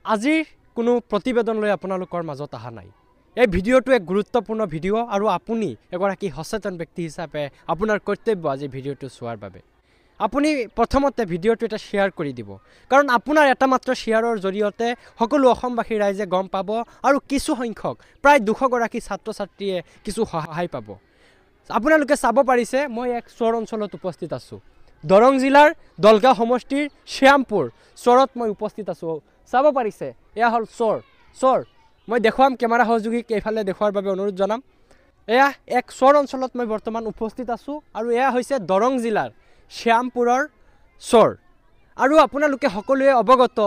আজিৰ কোনো প্ৰতিবেদন লৈ আপোনালোকৰ মাজত অহা নাই। এই ভিডিঅ'টো এক গুৰুত্বপূৰ্ণ ভিডিঅ' আৰু আপুনি এগৰাকী সচেতন ব্যক্তি হিচাপে আপোনাৰ কৰ্তব্য আজি ভিডিঅ'টো চোৱাৰ বাবে। আপুনি প্ৰথমতে ভিডিঅ'টো এটা শ্বেয়াৰ কৰি দিব, কাৰণ আপোনাৰ এটা মাত্ৰ শ্বেয়াৰৰ জৰিয়তে সকলো অসমবাসী ৰাইজে গম পাব আৰু কিছু সংখ্যক প্ৰায় 200 গৰাকী ছাত্ৰ ছাত্ৰীয়ে কিছু সহায় পাব। আপোনালোকে চাব পাৰিছে মই এক চৰ অঞ্চলত উপস্থিত আছোঁ। দৰং জিলাৰ দলগাঁও সমষ্টিৰ শ্যামপুৰ চৰত মই উপস্থিত আছোঁ। চাব পাৰিছে এয়া হ'ল চৰ মই দেখুৱাম, কেমেৰা সহযোগীক এইফালে দেখুৱাৰ বাবে অনুৰোধ জনাম। এয়া এক চৰ অঞ্চলত মই বৰ্তমান উপস্থিত আছোঁ আৰু এয়া হৈছে দৰং জিলাৰ শ্যামপুৰৰ চৰ। আৰু আপোনালোকে সকলোৱে অৱগত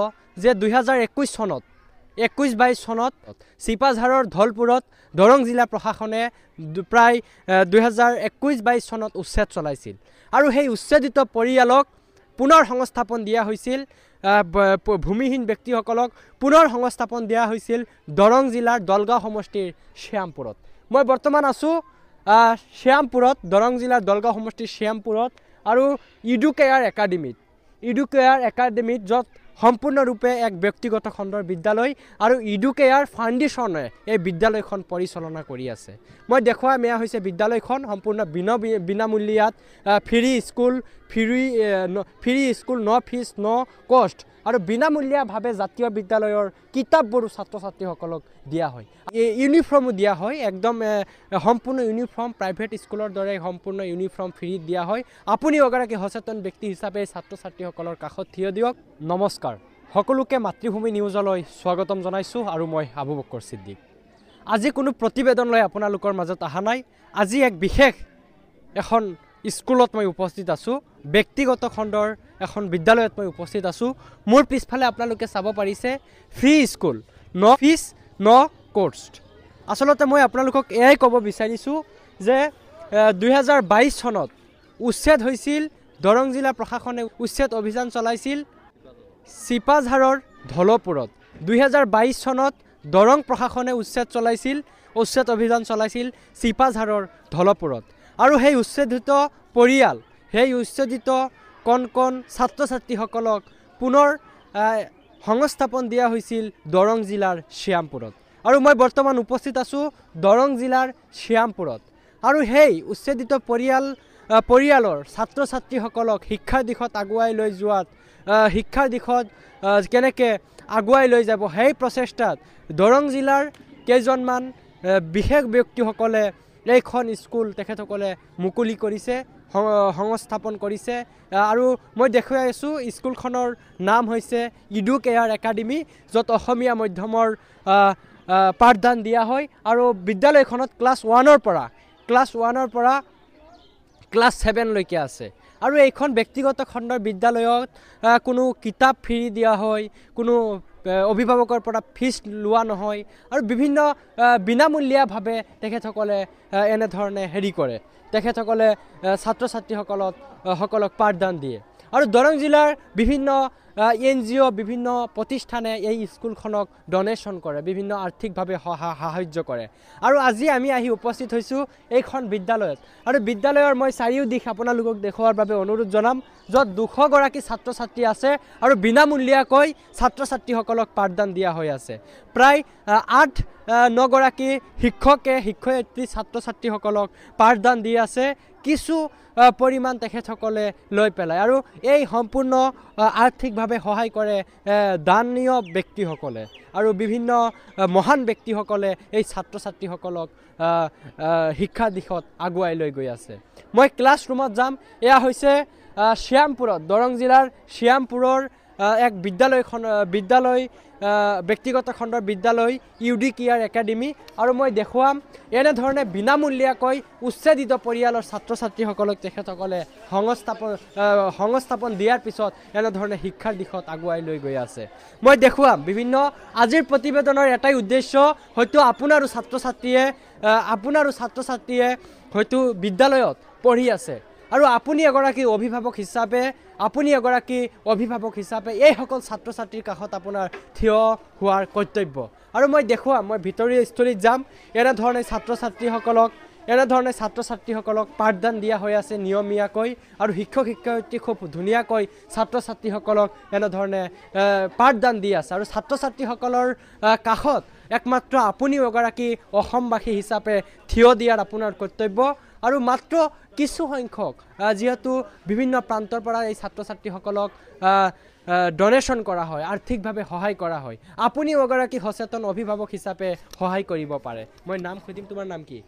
যে 2021 চনত 21-22 চনত চিপাঝাৰৰ ধলপুৰত দৰং জিলা প্ৰশাসনে প্ৰায় 2021-22 চনত উচ্ছেদ চলাইছিল আৰু সেই উচ্ছেদিত পৰিয়ালক পুনৰ সংস্থাপন দিয়া হৈছিল। ভূমিহীন ব্যক্তিসকলক পুনৰ সংস্থাপন দিয়া হৈছিল দৰং জিলাৰ দলগাঁও সমষ্টিৰ শ্যামপুৰত। মই বৰ্তমান আছোঁ শ্যামপুৰত, দৰং জিলাৰ দলগাঁও সমষ্টিৰ শ্যামপুৰত আৰু ইডুকেয়াৰ একাডেমীত য'ত সম্পূৰ্ণৰূপে এক ব্যক্তিগত খণ্ডৰ বিদ্যালয় আৰু ইডুকেয়াৰ ফাউণ্ডেশ্যনে এই বিদ্যালয়খন পৰিচালনা কৰি আছে। মই দেখুৱাম এয়া হৈছে বিদ্যালয়খন সম্পূৰ্ণ বিনামূলীয়াত ফ্ৰী স্কুল, ন ফিজ ন কষ্ট আৰু বিনামূলীয়াভাৱে জাতীয় বিদ্যালয়ৰ কিতাপবোৰো ছাত্ৰ ছাত্ৰীসকলক দিয়া হয়। ইউনিফৰ্মো দিয়া হয়, একদম সম্পূৰ্ণ ইউনিফৰ্ম, প্ৰাইভেট স্কুলৰ দৰে সম্পূৰ্ণ ইউনিফৰ্ম ফ্ৰী দিয়া হয়। আপুনি এগৰাকী সচেতন ব্যক্তি হিচাপে ছাত্ৰ ছাত্ৰীসকলৰ কাষত থিয় দিয়ক। নমস্কাৰ, সকলোকে মাতৃভূমি নিউজলৈ স্বাগতম জনাইছোঁ আৰু মই আবু বকৰ ছিদ্দিক। আজি কোনো প্ৰতিবেদন লৈ আপোনালোকৰ মাজত অহা নাই। আজি এক বিশেষ এখন স্কুলত মই উপস্থিত আছোঁ, ব্যক্তিগত খণ্ডৰ এখন বিদ্যালয়ত মই উপস্থিত আছোঁ। মোৰ পিছফালে আপোনালোকে চাব পাৰিছে ফ্ৰী স্কুল, ন ফিজ ন কষ্ট। আচলতে মই আপোনালোকক এয়াই ক'ব বিচাৰিছোঁ যে 2022 চনত উচ্ছেদ হৈছিল, দৰং জিলা প্ৰশাসনে উচ্ছেদ অভিযান চলাইছিল চিপাঝাৰৰ ধলপুৰত। 2022 চনত দৰং প্ৰশাসনে উচ্ছেদ অভিযান চলাইছিল চিপাঝাৰৰ ধলপুৰত আৰু সেই উচ্ছেদিত পৰিয়াল, সেই উচ্ছেদিত কণ ছাত্ৰ ছাত্ৰীসকলক পুনৰ সংস্থাপন দিয়া হৈছিল দৰং জিলাৰ শ্যামপুৰত। আৰু মই বৰ্তমান উপস্থিত আছোঁ দৰং জিলাৰ শ্যামপুৰত আৰু সেই উচ্ছেদিত পৰিয়ালৰ ছাত্ৰ ছাত্ৰীসকলক শিক্ষাৰ দিশত আগুৱাই লৈ যোৱাত, শিক্ষাৰ দিশত কেনেকৈ আগুৱাই লৈ যাব সেই প্ৰচেষ্টাত দৰং জিলাৰ কেইজনমান বিশেষ ব্যক্তিসকলে এইখন স্কুল তেখেতসকলে মুকলি কৰিছে, সংস্থাপন কৰিছে। আৰু মই দেখুৱাই আছোঁ স্কুলখনৰ নাম হৈছে ইডুকেয়াৰ একাডেমী, য'ত অসমীয়া মাধ্যমৰ পাঠদান দিয়া হয় আৰু বিদ্যালয়খনত ক্লাছ 1ৰ পৰা ক্লাছ 7লৈকে আছে। আৰু এইখন ব্যক্তিগত খণ্ডৰ বিদ্যালয়ত কোনো কিতাপ ফ্ৰী দিয়া হয়, কোনো অভিভাৱকৰ পৰা ফিজ লোৱা নহয় আৰু বিভিন্ন বিনামূলীয়াভাৱে তেখেতসকলে এনেধৰণে কৰে, তেখেতসকলে ছাত্ৰ ছাত্ৰীসকলক পাঠদান দিয়ে। আৰু দৰং জিলাৰ বিভিন্ন NGO, বিভিন্ন প্ৰতিষ্ঠানে এই স্কুলখনক ডনেশ্যন কৰে, বিভিন্ন আৰ্থিকভাৱে সাহায্য কৰে। আৰু আজি আমি আহি উপস্থিত হৈছোঁ এইখন বিদ্যালয়ত আৰু বিদ্যালয়ৰ মই চাৰিওদিশ আপোনালোকক দেখুৱাৰ বাবে অনুৰোধ জনাম, য'ত 200 গৰাকী ছাত্ৰ ছাত্ৰী আছে আৰু বিনামূলীয়াকৈ ছাত্ৰ ছাত্ৰীসকলক পাঠদান দিয়া হৈ আছে। প্ৰায় 8-9 গৰাকী শিক্ষয়িত্ৰী ছাত্ৰ ছাত্ৰীসকলক পাঠদান দি আছে, কিছু পৰিমাণ তেখেতসকলে লৈ পেলাই। আৰু এই সম্পূৰ্ণ আৰ্থিকভাৱে সহায় কৰে দানীয় ব্যক্তিসকলে আৰু বিভিন্ন মহান ব্যক্তিসকলে এই ছাত্ৰ ছাত্ৰীসকলক শিক্ষাৰ দিশত আগুৱাই লৈ গৈ আছে। মই ক্লাছৰুমত যাম। এয়া হৈছে শ্যামপুৰত, দৰং জিলাৰ শ্যামপুৰৰ এক বিদ্যালয়, ব্যক্তিগত খণ্ডৰ বিদ্যালয় ইডুকেয়াৰ একাডেমী। আৰু মই দেখুৱাম এনেধৰণে বিনামূলীয়াকৈ উচ্ছেদিত পৰিয়ালৰ ছাত্ৰ ছাত্ৰীসকলক তেখেতসকলে সংস্থাপন দিয়াৰ পিছত এনেধৰণে শিক্ষাৰ দিশত আগুৱাই লৈ গৈ আছে। মই দেখুৱাম বিভিন্ন আজিৰ প্ৰতিবেদনৰ এটাই উদ্দেশ্য, হয়তো আপোনাৰো ছাত্ৰ ছাত্ৰীয়ে হয়তো বিদ্যালয়ত পঢ়ি আছে আৰু আপুনি এগৰাকী অভিভাৱক হিচাপে এইসকল ছাত্ৰ ছাত্ৰীৰ কাষত আপোনাৰ থিয় হোৱাৰ কৰ্তব্য। আৰু মই দেখুৱাম, মই ভিতৰীয়া স্থলীত যাম, এনেধৰণে ছাত্ৰ ছাত্ৰীসকলক এনেধৰণে ছাত্ৰ ছাত্ৰীসকলক পাঠদান দিয়া হৈ আছে নিয়মীয়াকৈ আৰু শিক্ষক শিক্ষয়িত্ৰী খুব ধুনীয়াকৈ ছাত্ৰ ছাত্ৰীসকলক এনেধৰণে পাঠদান দি আছে আৰু ছাত্ৰ ছাত্ৰীসকলৰ কাষত একমাত্ৰ আপুনি এগৰাকী অসমবাসী হিচাপে থিয় দিয়াৰ আপোনাৰ কৰ্তব্য আৰু মাত্ৰ কিছু সংখ্যক যেহেতু বিভিন্ন প্ৰান্তৰ পৰা এই ছাত্ৰ ছাত্ৰীসকলক ডনেশ্যন কৰা হয় আৰ্থিকভাৱে সহায় কৰা হয় আপুনি এগৰাকী সচেতন অভিভাৱক হিচাপে সহায় কৰিব পাৰে মই নাম সুধিম তোমাৰ নাম কি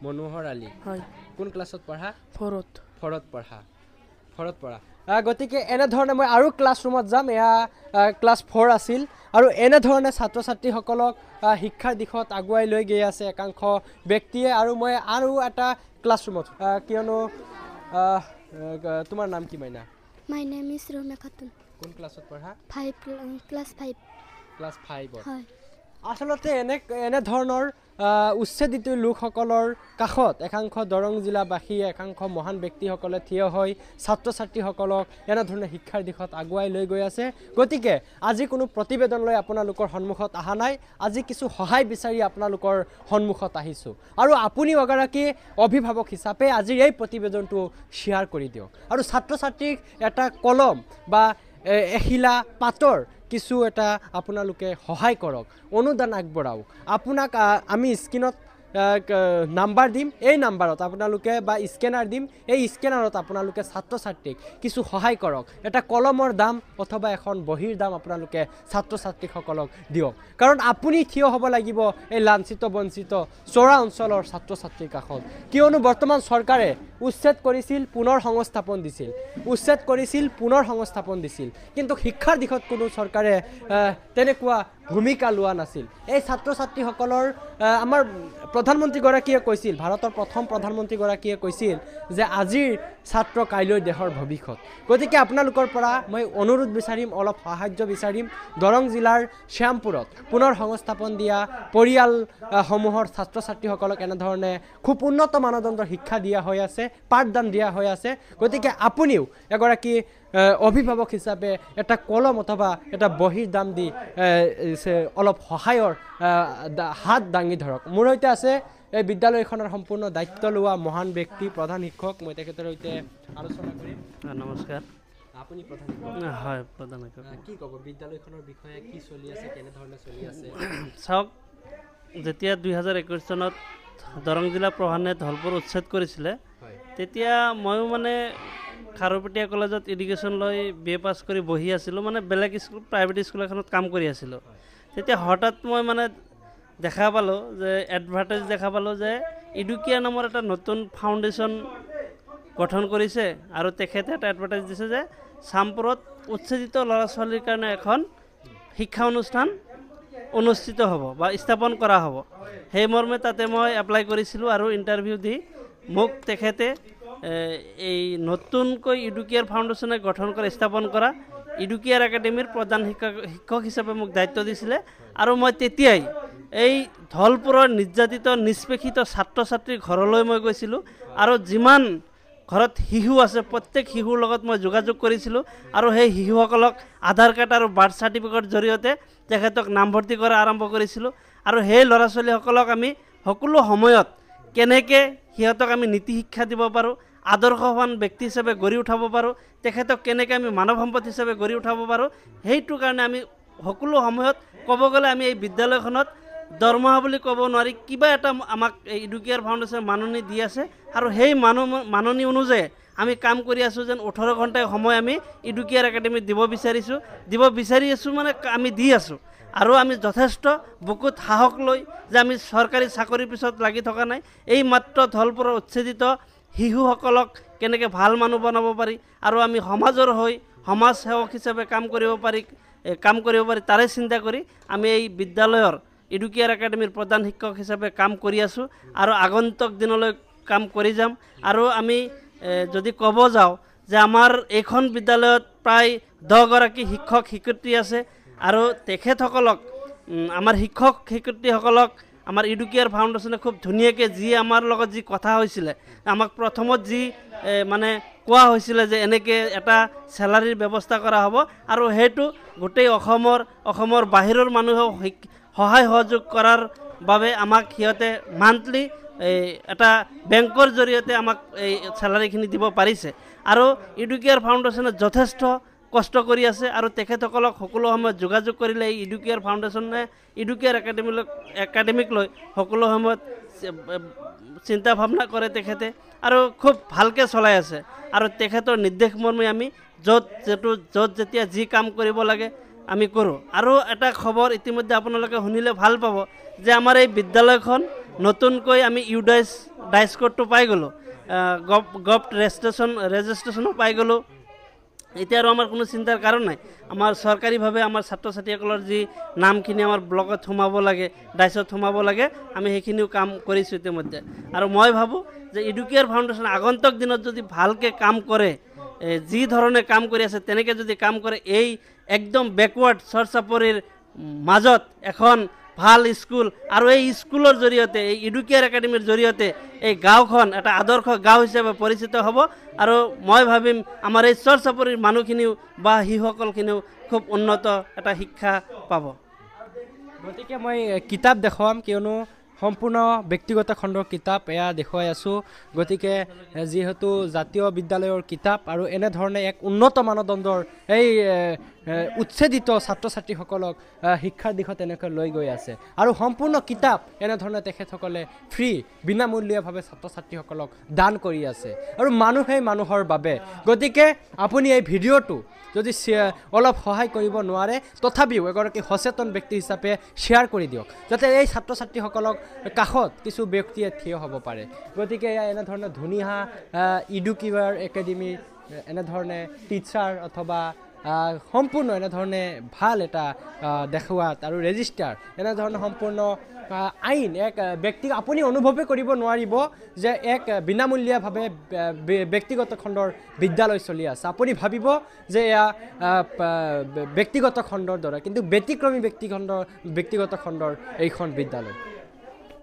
মনোহৰ আলী হয় কোন ক্লাছত পঢ়া ফৰত পঢ়া গতিকে এনেধৰণে মই আৰু ক্লাছৰুমত যাম এয়া ক্লাছ 4 আছিল আৰু এনেধৰণে ছাত্ৰ ছাত্ৰীসকলক শিক্ষাৰ দিশত আগুৱাই লৈ গৈ আছে একাংশ ব্যক্তিয়ে আৰু মই আৰু এটা ক্লাছৰুমত কিয়নো তোমাৰ নাম কি মাইনা My name is Romia Khatun. কোন ক্লাছত পঢ়া Class 5. ক্লাছ 5 হয় আসলতে এনে ধৰণৰ উচ্ছেদিত লোকসকলৰ কাষত একাংশ দৰং জিলাবাসী একাংশ মহান ব্যক্তিসকলে থিয় হৈ ছাত্ৰ ছাত্ৰীসকলক এনেধৰণে শিক্ষাৰ দিশত আগুৱাই লৈ গৈ আছে গতিকে আজি কোনো প্ৰতিবেদন লৈ আপোনালোকৰ সন্মুখত অহা নাই আজি কিছু সহায় বিচাৰি আপোনালোকৰ সন্মুখত আহিছোঁ আৰু আপুনি এগৰাকী অভিভাৱক হিচাপে আজিৰ এই প্ৰতিবেদনটো শ্বেয়াৰ কৰি দিয়ক আৰু ছাত্ৰ ছাত্ৰীক এটা কলম বা এখিলা পাতৰ কিছু এটা আপোনালোকে সহায় কৰক অনুদান আগবঢ়াওক আপোনাক আমি স্ক্ৰীনত নাম্বাৰ দিম এই নাম্বাৰত আপোনালোকে বা স্কেনাৰ দিম এই স্কেনাৰত আপোনালোকে ছাত্ৰ ছাত্ৰীক কিছু সহায় কৰক এটা কলমৰ দাম অথবা এখন বহীৰ দাম আপোনালোকে ছাত্ৰ ছাত্ৰীসকলক দিয়ক কাৰণ আপুনি থিয় হ'ব লাগিব এই লাঞ্ছিত বঞ্চিত চৰা অঞ্চলৰ ছাত্ৰ ছাত্ৰীৰ কাষত কিয়নো বৰ্তমান চৰকাৰে উচ্ছেদ কৰিছিল পুনৰ সংস্থাপন দিছিল কিন্তু শিক্ষাৰ দিশত কোনো চৰকাৰে তেনেকুৱা ভূমিকা লোৱা নাছিল এই ছাত্ৰ ছাত্ৰীসকলৰ আমাৰ প্ৰধানমন্ত্ৰীগৰাকীয়ে কৈছিল ভাৰতৰ প্ৰথম প্ৰধানমন্ত্ৰীগৰাকীয়ে কৈছিল যে আজিৰ ছাত্ৰ কাইলৈৰ দেশৰ ভৱিষ্যত গতিকে আপোনালোকৰ পৰা মই অনুৰোধ বিচাৰিম অলপ সাহায্য বিচাৰিম দৰং জিলাৰ শ্যামপুৰত পুনৰ সংস্থাপন দিয়া পৰিয়ালসমূহৰ ছাত্ৰ ছাত্ৰীসকলক এনেধৰণে খুব উন্নত মানদণ্ডৰ শিক্ষা দিয়া হৈ আছে পাঠদান দিয়া হৈ আছে গতিকে আপুনিও এগৰাকী অভিভাৱক হিচাপে এটা কলম অথবা এটা বহীৰ দাম দি অলপ সহায়ৰ হাত দাঙি ধৰক মোৰ সৈতে আছে এই বিদ্যালয়খনৰ সম্পূৰ্ণ দায়িত্ব লোৱা মহান ব্যক্তি প্ৰধান শিক্ষক মই তেখেতৰ সৈতে আলোচনা কৰিম নমস্কাৰ আপুনি প্ৰধান শিক্ষক হয় প্ৰধান শিক্ষক কি ক'ব বিদ্যালয়খনৰ বিষয়ে কি চলি আছে কেনেধৰণে চলি আছে চাওক যেতিয়া 2021 চনত দৰং জিলা প্ৰশাসনে ধলপুৰ উচ্ছেদ কৰিছিলে তেতিয়া ময়ো মানে খাৰুপেটীয়া কলেজত এডুকেশ্যন লৈ BA পাছ কৰি বহি আছিলোঁ মানে বেলেগ স্কুল প্ৰাইভেট স্কুল এখনত কাম কৰি আছিলোঁ তেতিয়া হঠাৎ মই মানে দেখা পালোঁ যে এডভাৰটাইজ দেখা পালোঁ যে ইডুকিয়া নামৰ এটা নতুন ফাউণ্ডেশ্যন গঠন কৰিছে আৰু তেখেতে এটা এডভাৰটাইজ দিছে যে চামপুৰত উচ্ছেদিত ল'ৰা ছোৱালীৰ কাৰণে এখন শিক্ষা অনুষ্ঠান অনুষ্ঠিত হ'ব বা স্থাপন কৰা হ'ব সেই মৰ্মে তাতে মই এপ্লাই কৰিছিলোঁ আৰু ইণ্টাৰভিউ দি মোক তেখেতে এই নতুনকৈ ইডুকিয়াৰ ফাউণ্ডেশ্যনে গঠন কৰা স্থাপন কৰা ইডুকিয়াৰ একাডেমীৰ প্ৰধান শিক্ষক হিচাপে মোক দায়িত্ব দিছিলে আৰু মই তেতিয়াই এই ধলপুৰৰ নিৰ্যাতিত নিষ্পেষিত ছাত্ৰ ছাত্ৰীৰ ঘৰলৈ মই গৈছিলোঁ আৰু যিমান ঘৰত শিশু আছে প্ৰত্যেক শিশুৰ লগত মই যোগাযোগ কৰিছিলোঁ আৰু সেই শিশুসকলক আধাৰ কাৰ্ড আৰু বাৰ্থ চাৰ্টিফিকেটৰ জৰিয়তে তেখেতক নামভৰ্তি কৰা আৰম্ভ কৰিছিলোঁ আৰু সেই ল'ৰা ছোৱালীসকলক আমি সকলো সময়ত কেনেকৈ সিহঁতক আমি নীতি শিক্ষা দিব পাৰোঁ আদৰ্শৱান ব্যক্তি হিচাপে গঢ়ি উঠাব পাৰোঁ তেখেতক কেনেকৈ আমি মানৱ সম্পদ হিচাপে গঢ়ি উঠাব পাৰোঁ সেইটো কাৰণে আমি সকলো সময়ত ক'ব গ'লে আমি এই বিদ্যালয়খনত দৰমহা বুলি ক'ব নোৱাৰি কিবা এটা আমাক এই ইডুকিয়াৰ ফাউণ্ডেশ্যনে মাননি দি আছে আৰু সেই মাননি অনুযায়ী আমি কাম কৰি আছোঁ যেন 18 ঘণ্টাই সময় আমি ইডুকিয়াৰ একাডেমীত দিব বিচাৰি আছোঁ মানে আমি দি আছোঁ আৰু আমি যথেষ্ট বুকুত সাহস লৈ যে আমি চৰকাৰী চাকৰিৰ পিছত লাগি থকা নাই এই মাত্ৰ ধলপুৰৰ উচ্ছেদিত শিশুসকলক কেনেকৈ ভাল মানুহ বনাব পাৰি আৰু আমি সমাজৰ হৈ সমাজ সেৱক হিচাপে কাম কৰিব পাৰি তাৰে চিন্তা কৰি আমি এই বিদ্যালয়ৰ ইডুকিয়াৰ একাডেমীৰ প্ৰধান শিক্ষক হিচাপে কাম কৰি আছোঁ আৰু আগন্তুক দিনলৈ কাম কৰি যাম আৰু আমি যদি ক'ব যাওঁ যে আমাৰ এইখন বিদ্যালয়ত প্ৰায় 10 গৰাকী শিক্ষক শিক্ষয়িত্ৰী আছে আৰু তেখেতসকলক আমাৰ শিক্ষক শিক্ষয়িত্ৰীসকলক আমাৰ ইডুকিয়াৰ ফাউণ্ডেশ্যনে খুব ধুনীয়াকৈ যি আমাৰ লগত যি কথা হৈছিলে আমাক প্ৰথমত যি মানে কোৱা হৈছিলে যে এনেকৈ এটা চেলাৰীৰ ব্যৱস্থা কৰা হ'ব আৰু সেইটো গোটেই অসমৰ বাহিৰৰ মানুহেও সহায় সহযোগ কৰাৰ বাবে আমাক সিহঁতে মান্থলি এটা বেংকৰ জৰিয়তে আমাক এই চেলাৰিখিনি দিব পাৰিছে আৰু এডুকেয়াৰ ফাউণ্ডেশ্যনে যথেষ্ট কষ্ট কৰি আছে আৰু তেখেতসকলক সকলো সময়ত যোগাযোগ কৰিলে এই এডুকেয়াৰ ফাউণ্ডেশ্যনে এডুকেয়াৰ একাডেমিক লৈ সকলো সময়ত চিন্তা ভাৱনা কৰে তেখেতে আৰু খুব ভালকৈ চলাই আছে আৰু তেখেতৰ নিৰ্দেশ মৰ্মে আমি য'ত যেতিয়া যি কাম কৰিব লাগে আমি কৰোঁ আৰু এটা খবৰ ইতিমধ্যে আপোনালোকে শুনিলে ভাল পাব যে আমাৰ এই বিদ্যালয়খন নতুনকৈ আমি ডাইচ কোডটো পাই গ'লোঁ গভ ৰেজিষ্ট্ৰেশ্যনো পাই গ'লোঁ এতিয়া আৰু আমাৰ কোনো চিন্তাৰ কাৰণ নাই আমাৰ চৰকাৰীভাৱে আমাৰ ছাত্ৰ ছাত্ৰীসকলৰ যি নামখিনি আমাৰ ব্লকত সোমাব লাগে ডাইচত সোমাব লাগে আমি সেইখিনিও কাম কৰিছোঁ ইতিমধ্যে আৰু মই ভাবোঁ যে এডুকেয়াৰ ফাউণ্ডেশ্যন আগন্তুক দিনত যদি ভালকৈ কাম কৰে যি ধৰণে কাম কৰি আছে তেনেকৈ যদি কাম কৰে এই একদম বেকৱাৰ্ড চৰ চাপৰিৰ মাজত এখন ভাল স্কুল আৰু এই স্কুলৰ জৰিয়তে এই এডুকেয়াৰ একাডেমিৰ জৰিয়তে এই গাঁওখন এটা আদৰ্শ গাঁও হিচাপে পৰিচিত হ'ব আৰু মই ভাবিম আমাৰ এই চৰ চাপৰিৰ মানুহখিনিও বা শিশুসকলখিনিও খুব উন্নত এটা শিক্ষা পাব গতিকে মই কিতাপ দেখুৱাম কিয়নো সম্পূৰ্ণ ব্যক্তিগত খণ্ডৰ কিতাপ এয়া দেখুৱাই আছোঁ গতিকে যিহেতু জাতীয় বিদ্যালয়ৰ কিতাপ আৰু এনেধৰণে এক উন্নত মানদণ্ডৰ এই উচ্ছেদিত ছাত্ৰ ছাত্ৰীসকলক শিক্ষাৰ দিশত এনেকৈ লৈ গৈ আছে আৰু সম্পূৰ্ণ কিতাপ এনেধৰণে তেখেতসকলে ফ্ৰী বিনামূলীয়াভাৱে ছাত্ৰ ছাত্ৰীসকলক দান কৰি আছে আৰু মানুহে মানুহৰ বাবে গতিকে আপুনি এই ভিডিঅ'টো যদি অলপ সহায় কৰিব নোৱাৰে তথাপিও এগৰাকী সচেতন ব্যক্তি হিচাপে শ্বেয়াৰ কৰি দিয়ক যাতে এই ছাত্ৰ ছাত্ৰীসকলক কাষত কিছু ব্যক্তিয়ে থিয় হ'ব পাৰে গতিকে এয়া এনেধৰণে ধুনীয়া এডুকেয়াৰ একাডেমি এনেধৰণে টিচাৰ অথবা সম্পূৰ্ণ এনেধৰণে ভাল এটা দেখুৱাত আৰু ৰেজিষ্টাৰ এনেধৰণে সম্পূৰ্ণ আইন এক ব্যক্তি আপুনি অনুভৱে কৰিব নোৱাৰিব যে এক বিনামূলীয়াভাৱে ব্যক্তিগত খণ্ডৰ বিদ্যালয় চলি আছে আপুনি ভাবিব যে এয়া ব্যক্তিগত খণ্ডৰ দৰে কিন্তু ব্যতিক্ৰমী ব্যক্তিগত খণ্ডৰ এইখন বিদ্যালয়